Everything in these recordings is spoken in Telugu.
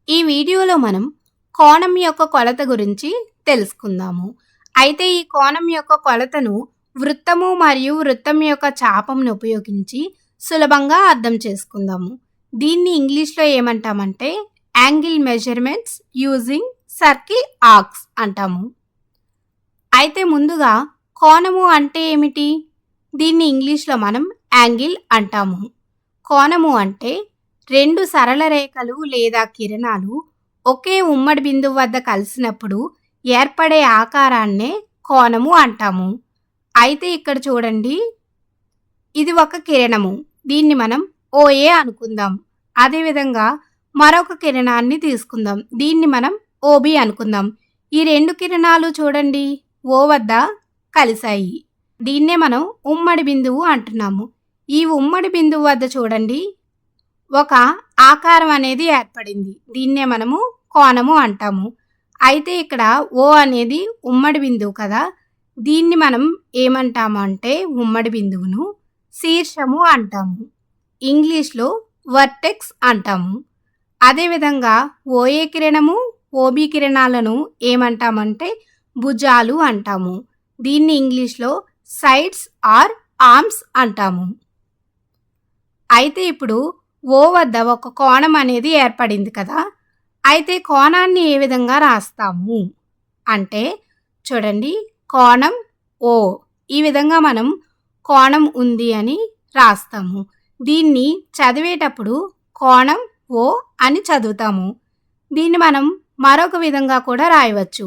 ఈ వీడియోలో మనం కోణం యొక్క కొలత గురించి తెలుసుకుందాము. అయితే ఈ కోణం యొక్క కొలతను వృత్తము మరియు వృత్తం యొక్క చాపంను ఉపయోగించి సులభంగా అర్థం చేసుకుందాము. దీన్ని ఇంగ్లీష్లో ఏమంటామంటే angle measurements using circle arcs అంటాము. అయితే ముందుగా కోణము అంటే ఏమిటి? దీన్ని ఇంగ్లీష్లో మనం యాంగిల్ అంటాము. కోణము అంటే రెండు సరళ రేఖలు లేదా కిరణాలు ఒకే ఉమ్మడి బిందువు వద్ద కలిసినప్పుడు ఏర్పడే ఆకారాన్నే కోణము అంటాము. అయితే ఇక్కడ చూడండి, ఇది ఒక కిరణము. దీన్ని మనం ఓఏ అనుకుందాం. అదేవిధంగా మరొక కిరణాన్ని తీసుకుందాం. దీన్ని మనం ఓబి అనుకుందాం. ఈ రెండు కిరణాలు చూడండి ఓ వద్ద కలిశాయి. దీన్నే మనం ఉమ్మడి బిందువు అంటున్నాము. ఈ ఉమ్మడి బిందువు వద్ద చూడండి ఒక ఆకారం అనేది ఏర్పడింది. దీన్నే మనము కోణము అంటాము. అయితే ఇక్కడ ఓ అనేది ఉమ్మడి బిందువు కదా, దీన్ని మనం ఏమంటాము అంటే ఉమ్మడి బిందువును శీర్షము అంటాము. ఇంగ్లీష్లో వర్టెక్స్ అంటాము. అదేవిధంగా ఓఏ కిరణము ఓబి కిరణాలను ఏమంటామంటే భుజాలు అంటాము. దీన్ని ఇంగ్లీష్లో సైడ్స్ ఆర్ ఆర్మ్స్ అంటాము. అయితే ఇప్పుడు ఓ వద్ద ఒక కోణం అనేది ఏర్పడింది కదా, అయితే కోణాన్ని ఏ విధంగా రాస్తాము అంటే చూడండి, కోణం ఓ, ఈ విధంగా మనం కోణం ఉంది అని రాస్తాము. దీన్ని చదివేటప్పుడు కోణం ఓ అని చదువుతాము. దీన్ని మనం మరొక విధంగా కూడా రాయవచ్చు.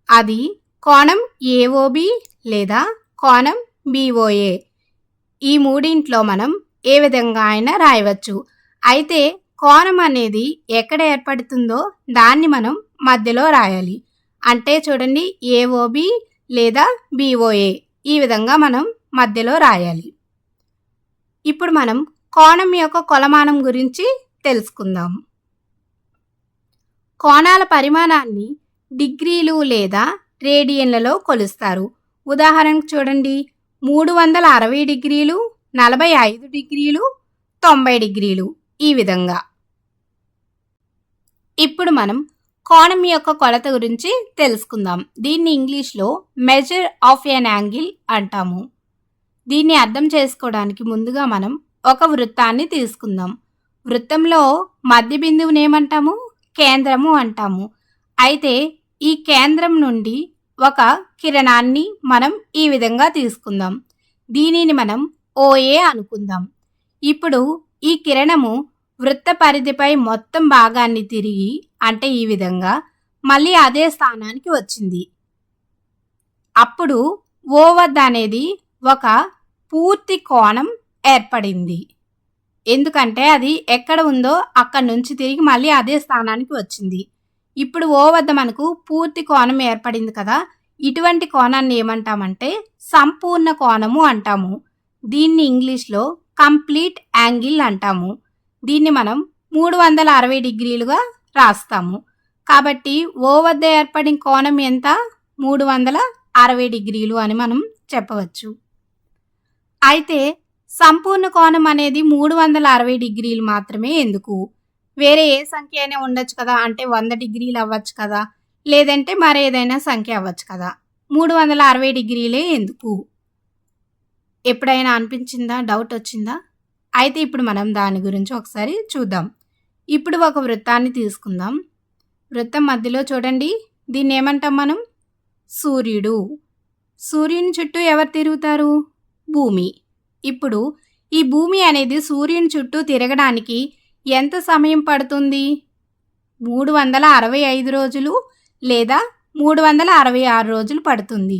అది కోణం ఏఓబి లేదా కోణం బిఓఏ. ఈ మూడింట్లో మనం ఏ విధంగా అయినా రాయవచ్చు. అయితే కోణం అనేది ఎక్కడ ఏర్పడుతుందో దాన్ని మనం మధ్యలో రాయాలి. అంటే చూడండి, ఏఓబి లేదా బిఓఏ, ఈ విధంగా మనం మధ్యలో రాయాలి. ఇప్పుడు మనం కోణం యొక్క కొలమానం గురించి తెలుసుకుందాం. కోణాల పరిమాణాన్ని డిగ్రీలు లేదా రేడియన్లలో కొలుస్తారు. ఉదాహరణకు చూడండి, 360 డిగ్రీలు, 45 డిగ్రీలు, 90 డిగ్రీలు, ఈ విధంగా. ఇప్పుడు మనం కోణం యొక్క కొలత గురించి తెలుసుకుందాం. దీన్ని ఇంగ్లీష్లో మెజర్ ఆఫ్ ఎన్ యాంగిల్ అంటాము. దీన్ని అర్థం చేసుకోవడానికి ముందుగా మనం ఒక వృత్తాన్ని తీసుకుందాం. వృత్తంలో మధ్య బిందువుని ఏమంటాము? కేంద్రము అంటాము. అయితే ఈ కేంద్రం నుండి ఒక కిరణాన్ని మనం ఈ విధంగా తీసుకుందాం. దీనిని మనం ఓఏ అనుకుందాం. ఇప్పుడు ఈ కిరణము వృత్త పరిధిపై మొత్తం భాగాన్ని తిరిగి, అంటే ఈ విధంగా మళ్ళీ అదే స్థానానికి వచ్చింది. అప్పుడు ఓ వద్ద అనేది ఒక పూర్తి కోణం ఏర్పడింది. ఎందుకంటే అది ఎక్కడ ఉందో అక్కడ నుంచి తిరిగి మళ్ళీ అదే స్థానానికి వచ్చింది. ఇప్పుడు ఓ వద్ద మనకు పూర్తి కోణం ఏర్పడింది కదా, ఇటువంటి కోణాన్ని ఏమంటామంటే సంపూర్ణ కోణము అంటాము. దీన్ని ఇంగ్లీష్లో కంప్లీట్ యాంగిల్ అంటాము. దీన్ని మనం 360 డిగ్రీలుగా రాస్తాము. కాబట్టి ఓ వద్ద ఏర్పడిన కోణం ఎంత? 360 డిగ్రీలు అని మనం చెప్పవచ్చు. అయితే సంపూర్ణ కోణం అనేది 360 డిగ్రీలు మాత్రమే ఎందుకు? వేరే ఏ సంఖ్య అయినా ఉండొచ్చు కదా, అంటే 100 డిగ్రీలు అవ్వచ్చు కదా, లేదంటే మరేదైనా సంఖ్య అవ్వచ్చు కదా, 360 డిగ్రీలే ఎందుకు? ఎప్పుడైనా అనిపించిందా? డౌట్ వచ్చిందా? అయితే ఇప్పుడు మనం దాని గురించి ఒకసారి చూద్దాం. ఇప్పుడు ఒక వృత్తాన్ని తీసుకుందాం. వృత్తం మధ్యలో చూడండి, దీన్ని ఏమంటాం మనం? సూర్యుడు. సూర్యుని చుట్టూ ఎవరు తిరుగుతారు? భూమి. ఇప్పుడు ఈ భూమి అనేది సూర్యుని చుట్టూ తిరగడానికి ఎంత సమయం పడుతుంది? 365 రోజులు లేదా 366 రోజులు పడుతుంది.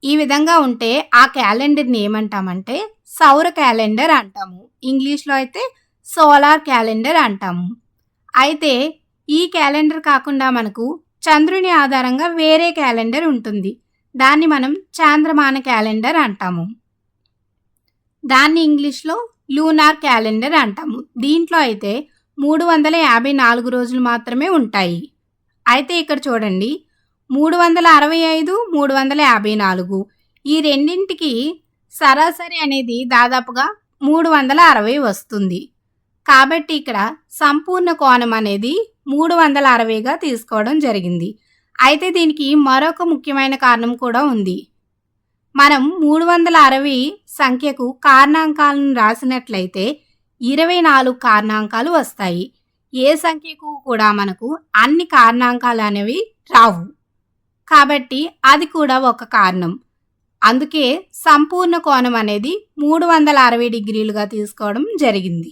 ఈ విధంగా ఉంటే ఆ క్యాలెండర్ని ఏమంటామంటే సౌర క్యాలెండర్ అంటాము. ఇంగ్లీష్లో అయితే సోలార్ క్యాలెండర్ అంటాము. అయితే ఈ క్యాలెండర్ కాకుండా మనకు చంద్రుని ఆధారంగా వేరే క్యాలెండర్ ఉంటుంది. దాన్ని మనం చాంద్రమాన క్యాలెండర్ అంటాము. దాన్ని ఇంగ్లీష్లో లూనార్ క్యాలెండర్ అంటాము. దీంట్లో అయితే 354 రోజులు మాత్రమే ఉంటాయి. అయితే ఇక్కడ చూడండి, 365, 354 ఈ రెండింటికి సరాసరి అనేది దాదాపుగా 360 వస్తుంది. కాబట్టి ఇక్కడ సంపూర్ణ కోణం అనేది 360గా తీసుకోవడం జరిగింది. అయితే దీనికి మరొక ముఖ్యమైన కారణం కూడా ఉంది. మనం 360 సంఖ్యకు కారణాంకాలను రాసినట్లయితే 24 కారణాంకాలు వస్తాయి. ఏ సంఖ్యకు కూడా మనకు అన్ని కారణాంకాలు అనేవి రావు. కాబట్టి అది కూడా ఒక కారణం. అందుకే సంపూర్ణ కోణం అనేది 360 డిగ్రీలుగా తీసుకోవడం జరిగింది.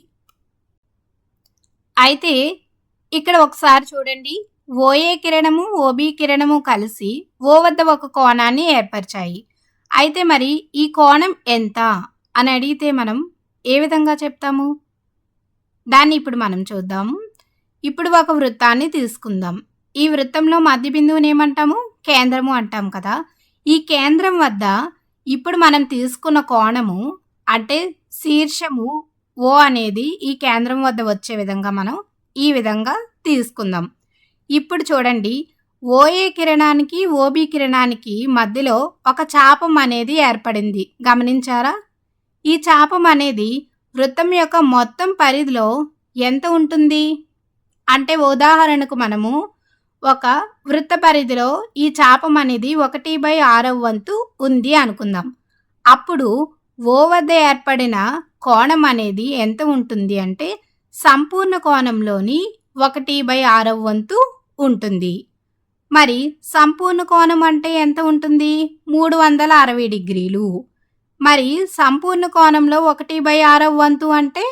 అయితే ఇక్కడ ఒకసారి చూడండి, ఓఏ కిరణము ఓబి కిరణము కలిసి ఓ వద్ద ఒక కోణాన్ని ఏర్పరిచాయి. అయితే మరి ఈ కోణం ఎంత అని అడిగితే మనం ఏ విధంగా చెప్తాము? దాన్ని ఇప్పుడు మనం చూద్దాము. ఇప్పుడు ఒక వృత్తాన్ని తీసుకుందాం. ఈ వృత్తంలో మధ్య బిందువుని ఏమంటాము? కేంద్రము అంటాం కదా. ఈ కేంద్రం వద్ద ఇప్పుడు మనం తీసుకున్న కోణము అంటే శీర్షము ఓ అనేది ఈ కేంద్రం వద్ద వచ్చే విధంగా మనం ఈ విధంగా తీసుకుందాం. ఇప్పుడు చూడండి, ఓఏ కిరణానికి ఓబి కిరణానికి మధ్యలో ఒక చాపం అనేది ఏర్పడింది. గమనించారా? ఈ చాపం అనేది వృత్తం యొక్క మొత్తం పరిధిలో ఎంత ఉంటుంది అంటే, ఉదాహరణకు మనము ఒక వృత్త పరిధిలో ఈ చాపం అనేది 1/6 వంతు ఉంది అనుకుందాం. అప్పుడు ఓ వద్ద ఏర్పడిన కోణం అనేది ఎంత ఉంటుంది అంటే, సంపూర్ణ కోణంలోని 1/6 వంతు ఉంటుంది. మరి సంపూర్ణ కోణం అంటే ఎంత ఉంటుంది? 360 డిగ్రీలు. మరి సంపూర్ణ కోణంలో 1/6 వంతు అంటే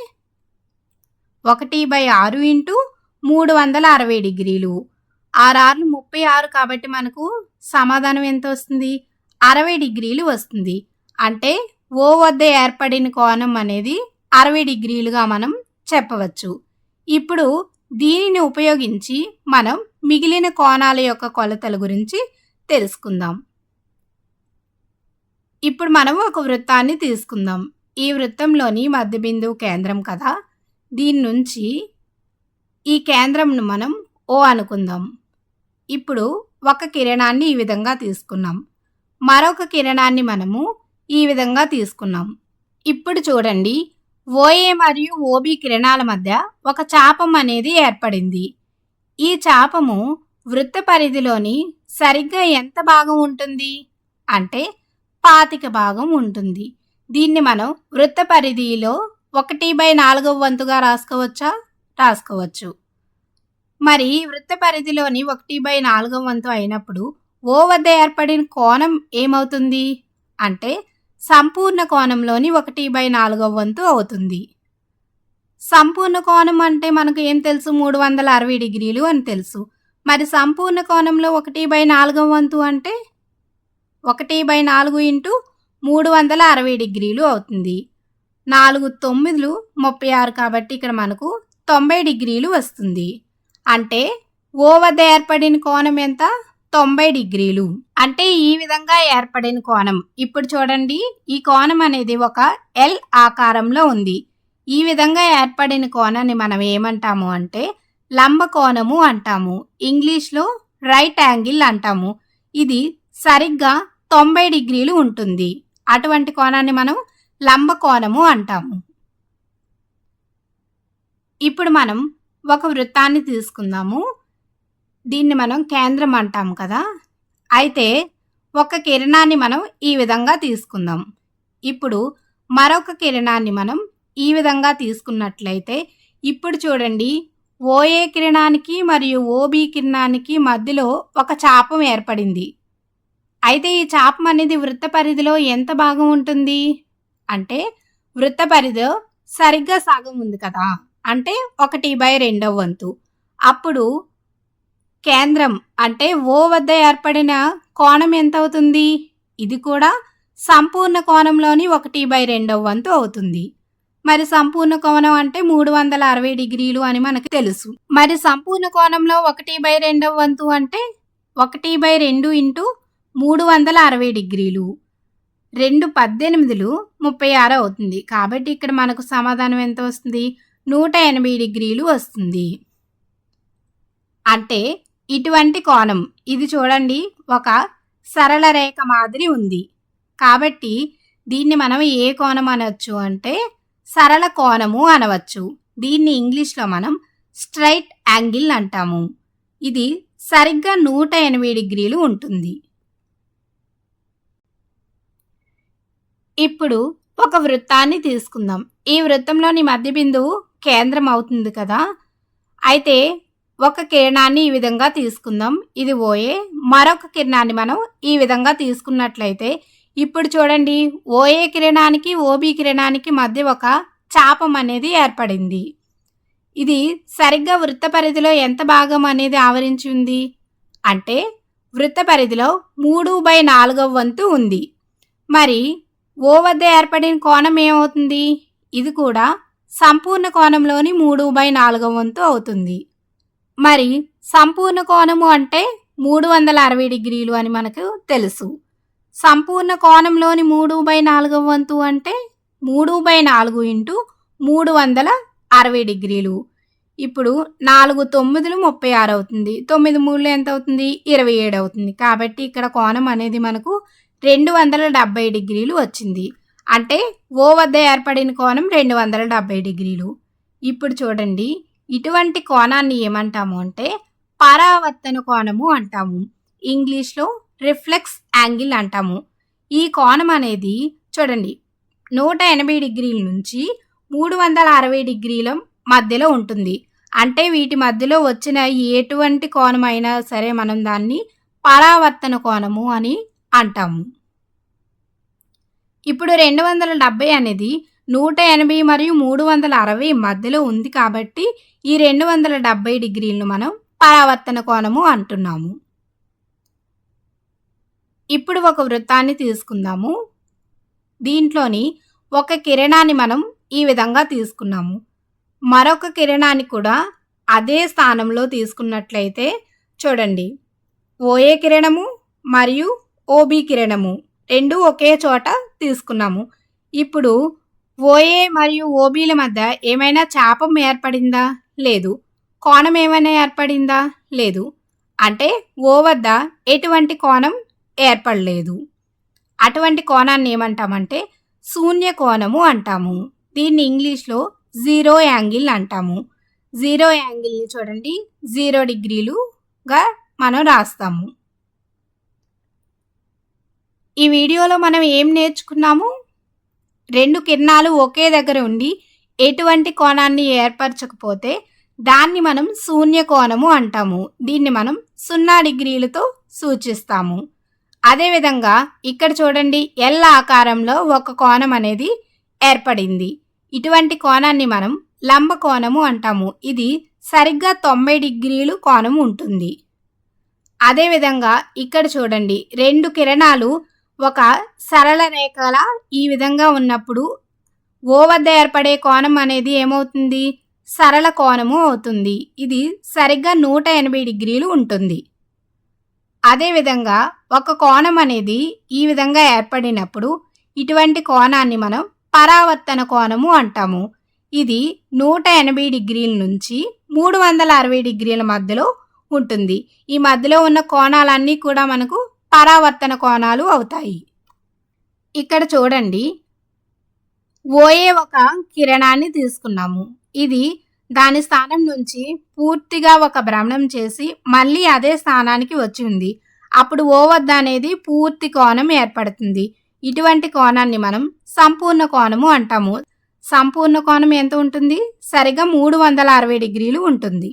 1/6 ఇంటూ 360 డిగ్రీలు. 6 36 కాబట్టి మనకు సమాధానం ఎంత వస్తుంది? 60 డిగ్రీలు వస్తుంది. అంటే ఓ వద్ద ఏర్పడిన కోణం అనేది 60 డిగ్రీలుగా మనం చెప్పవచ్చు. ఇప్పుడు దీనిని ఉపయోగించి మనం మిగిలిన కోణాల యొక్క కొలతల గురించి తెలుసుకుందాం. ఇప్పుడు మనం ఒక వృత్తాన్ని తీసుకుందాం. ఈ వృత్తంలోని మధ్య బిందువు కేంద్రం కదా. దీని నుంచి ఈ కేంద్రంను మనం ఓ అనుకుందాం. ఇప్పుడు ఒక కిరణాన్ని ఈ విధంగా తీసుకున్నాం. మరొక కిరణాన్ని మనము ఈ విధంగా తీసుకున్నాం. ఇప్పుడు చూడండి, ఓఏ మరియు ఓబి కిరణాల మధ్య ఒక చాపం అనేది ఏర్పడింది. ఈ చాపము వృత్త పరిధిలోని సరిగ్గా ఎంత భాగం ఉంటుంది అంటే 25 భాగం ఉంటుంది. దీన్ని మనం వృత్త పరిధిలో 1/4 వంతుగా రాసుకోవచ్చా? రాసుకోవచ్చు. మరి వృత్త పరిధిలోని 1/4 వంతు అయినప్పుడు ఓ వద్ద ఏర్పడిన కోణం ఏమవుతుంది అంటే, సంపూర్ణ కోణంలోని 1/4 వంతు అవుతుంది. సంపూర్ణ కోణం అంటే మనకు ఏం తెలుసు? 360 డిగ్రీలు అని తెలుసు. మరి సంపూర్ణ కోణంలో 1/4 వంతు అంటే 1/4 ఇంటూ 360 డిగ్రీలు అవుతుంది. 4 9లు 36 కాబట్టి ఇక్కడ మనకు 90 డిగ్రీలు వస్తుంది. అంటే ఓ వద్ద ఏర్పడిన కోణం ఎంత? 90 డిగ్రీలు. అంటే ఈ విధంగా ఏర్పడిన కోణం. ఇప్పుడు చూడండి, ఈ కోణం అనేది ఒక ఎల్ ఆకారంలో ఉంది. ఈ విధంగా ఏర్పడిన కోణాన్ని మనం ఏమంటాము అంటే లంబ కోణము అంటాము. ఇంగ్లీష్లో రైట్ యాంగిల్ అంటాము. ఇది సరిగ్గా 90 డిగ్రీలు ఉంటుంది. అటువంటి కోణాన్ని మనం లంబ కోణము అంటాము. ఇప్పుడు మనం ఒక వృత్తాన్ని తీసుకుందాము. దీన్ని మనం కేంద్రం అంటాం కదా. అయితే ఒక కిరణాన్ని మనం ఈ విధంగా తీసుకుందాం. ఇప్పుడు మరొక కిరణాన్ని మనం ఈ విధంగా తీసుకున్నట్లయితే, ఇప్పుడు చూడండి, ఓఏ కిరణానికి మరియు ఓబి కిరణానికి మధ్యలో ఒక చాపం ఏర్పడింది. అయితే ఈ చాపం అనేది వృత్త పరిధిలో ఎంత భాగం ఉంటుంది అంటే, వృత్త పరిధిలో సరిగ్గా సగం ఉంది కదా, అంటే 1/2 వంతు. అప్పుడు కేంద్రం అంటే ఓ వద్ద ఏర్పడిన కోణం ఎంత అవుతుంది? ఇది కూడా సంపూర్ణ కోణంలోని 1/2 వంతు అవుతుంది. మరి సంపూర్ణ కోణం అంటే 360 డిగ్రీలు అని మనకు తెలుసు. మరి సంపూర్ణ కోణంలో 1/2 వంతు అంటే 1/2 ఇంటూ 360 డిగ్రీలు. 2 18లు 36 అవుతుంది. కాబట్టి ఇక్కడ మనకు సమాధానం ఎంత వస్తుంది? 180 డిగ్రీలు వస్తుంది. అంటే ఇటువంటి కోణం, ఇది చూడండి, ఒక సరళ రేఖ మాదిరి ఉంది. కాబట్టి దీన్ని మనం ఏ కోణం అనవచ్చు అంటే సరళ కోణము అనవచ్చు. దీన్ని ఇంగ్లీష్లో మనం స్ట్రైట్ యాంగిల్ అంటాము. ఇది సరిగ్గా 180 డిగ్రీలు ఉంటుంది. ఇప్పుడు ఒక వృత్తాన్ని తీసుకుందాం. ఈ వృత్తంలోని మధ్య బిందువు కేంద్రం అవుతుంది కదా. అయితే ఒక కిరణాన్ని ఈ విధంగా తీసుకుందాం. ఇది ఓఏ. మరొక కిరణాన్ని మనం ఈ విధంగా తీసుకున్నట్లయితే ఇప్పుడు చూడండి, ఓఏ కిరణానికి ఓబీ కిరణానికి మధ్య ఒక చాపం అనేది ఏర్పడింది. ఇది సరిగ్గా వృత్త పరిధిలో ఎంత భాగం అనేది ఆవరించి ఉంది అంటే వృత్త పరిధిలో 3/4 వంతు ఉంది. మరి ఓ వద్ద ఏర్పడిన కోణం ఏమవుతుంది? ఇది కూడా సంపూర్ణ కోణంలోని 3/4 వంతు అవుతుంది. మరి సంపూర్ణ కోణము అంటే 360 డిగ్రీలు అని మనకు తెలుసు. సంపూర్ణ కోణంలోని 3/4 వంతు అంటే 3/4 ఇంటూ 360 డిగ్రీలు. ఇప్పుడు 4 9లు 36 అవుతుంది. 9 3లు ఎంత అవుతుంది? 27 అవుతుంది. కాబట్టి ఇక్కడ కోణం అనేది మనకు 270 డిగ్రీలు వచ్చింది. అంటే ఓ వద్ద ఏర్పడిన కోణం 270 డిగ్రీలు. ఇప్పుడు చూడండి, ఇటువంటి కోణాన్ని ఏమంటాము అంటే పరావర్తన కోణము అంటాము. ఇంగ్లీష్లో రిఫ్లెక్స్ యాంగిల్ అంటాము. ఈ కోణం అనేది చూడండి 180 డిగ్రీల నుంచి 360 డిగ్రీల మధ్యలో ఉంటుంది. అంటే వీటి మధ్యలో వచ్చిన ఎటువంటి కోణం అయినా సరే మనం దాన్ని పరావర్తన కోణము అని అంటాము. ఇప్పుడు 270 అనేది 180 మరియు 360 మధ్యలో ఉంది కాబట్టి ఈ 270 డిగ్రీలను మనం పరావర్తన కోణము అంటున్నాము. ఇప్పుడు ఒక వృత్తాన్ని తీసుకుందాము. దీంట్లోని ఒక కిరణాన్ని మనం ఈ విధంగా తీసుకున్నాము. మరొక కిరణాన్ని కూడా అదే స్థానంలో తీసుకున్నట్లయితే చూడండి, ఓఏ కిరణము మరియు ఓబీ కిరణము రెండు ఒకే చోట తీసుకున్నాము. ఇప్పుడు ఓఏ మరియు ఓబీల మధ్య ఏమైనా చాపం ఏర్పడిందా? లేదు. కోణం ఏమైనా ఏర్పడిందా? లేదు. అంటే ఓ వద్ద ఎటువంటి కోణం ఏర్పడలేదు. అటువంటి కోణాన్ని ఏమంటామంటే శూన్య కోణము అంటాము. దీన్ని ఇంగ్లీష్లో జీరో యాంగిల్ అంటాము. జీరో యాంగిల్ని చూడండి 0 డిగ్రీలుగా మనం రాస్తాము. ఈ వీడియోలో మనం ఏం నేర్చుకున్నాము? 2 కిరణాలు ఒకే దగ్గర ఉండి ఎటువంటి కోణాన్ని ఏర్పరచకపోతే దాన్ని మనం శూన్య కోణము అంటాము. దీన్ని మనం 0 డిగ్రీలతో సూచిస్తాము. అదేవిధంగా ఇక్కడ చూడండి, ఎల్ ఆకారంలో ఒక కోణం అనేది ఏర్పడింది. ఇటువంటి కోణాన్ని మనం లంబ కోణము అంటాము. ఇది సరిగ్గా 90 డిగ్రీలు కోణం ఉంటుంది. అదేవిధంగా ఇక్కడ చూడండి, 2 కిరణాలు ఒక సరళ రేఖలా ఈ విధంగా ఉన్నప్పుడు ఓ వద్ద ఏర్పడే కోణం అనేది ఏమవుతుంది? సరళ కోణము అవుతుంది. ఇది సరిగ్గా 180 డిగ్రీలు ఉంటుంది. అదేవిధంగా ఒక కోణం అనేది ఈ విధంగా ఏర్పడినప్పుడు ఇటువంటి కోణాన్ని మనం పరావర్తన కోణము అంటాము. ఇది 180 డిగ్రీల నుంచి 360 డిగ్రీల మధ్యలో ఉంటుంది. ఈ మధ్యలో ఉన్న కోణాలన్నీ కూడా మనకు పరావర్తన కోణాలు అవుతాయి. ఇక్కడ చూడండి, ఓఏ ఒక కిరణాన్ని తీసుకున్నాము. ఇది దాని స్థానం నుంచి పూర్తిగా ఒక భ్రమణం చేసి మళ్ళీ అదే స్థానానికి వచ్చి ఉంది. అప్పుడు ఓ వద్ద అనేది పూర్తి కోణం ఏర్పడుతుంది. ఇటువంటి కోణాన్ని మనం సంపూర్ణ కోణము అంటాము. సంపూర్ణ కోణం ఎంత ఉంటుంది? సరిగా 360 డిగ్రీలు ఉంటుంది.